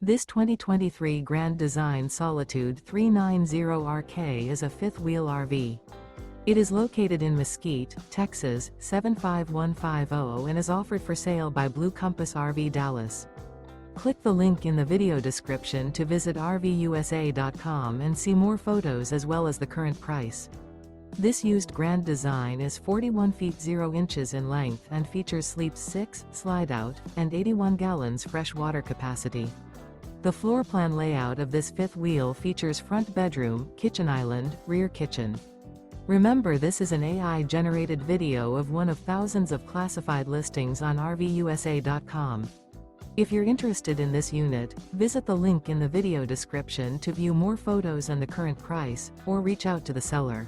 This 2023 Grand Design Solitude 390RK is a fifth-wheel RV. It is located in Mesquite, Texas, 75150 and is offered for sale by Blue Compass RV Dallas. Click the link in the video description to visit RVUSA.com and see more photos as well as the current price. This used Grand Design is 41 feet 0 inches in length and features sleeps 6, Slideout, and 81 gallons fresh water capacity. The floor plan layout of this fifth wheel features front bedroom, kitchen island, rear kitchen. Remember, this is an AI-generated video of one of thousands of classified listings on RVUSA.com. If you're interested in this unit, visit the link in the video description to view more photos and the current price, or reach out to the seller.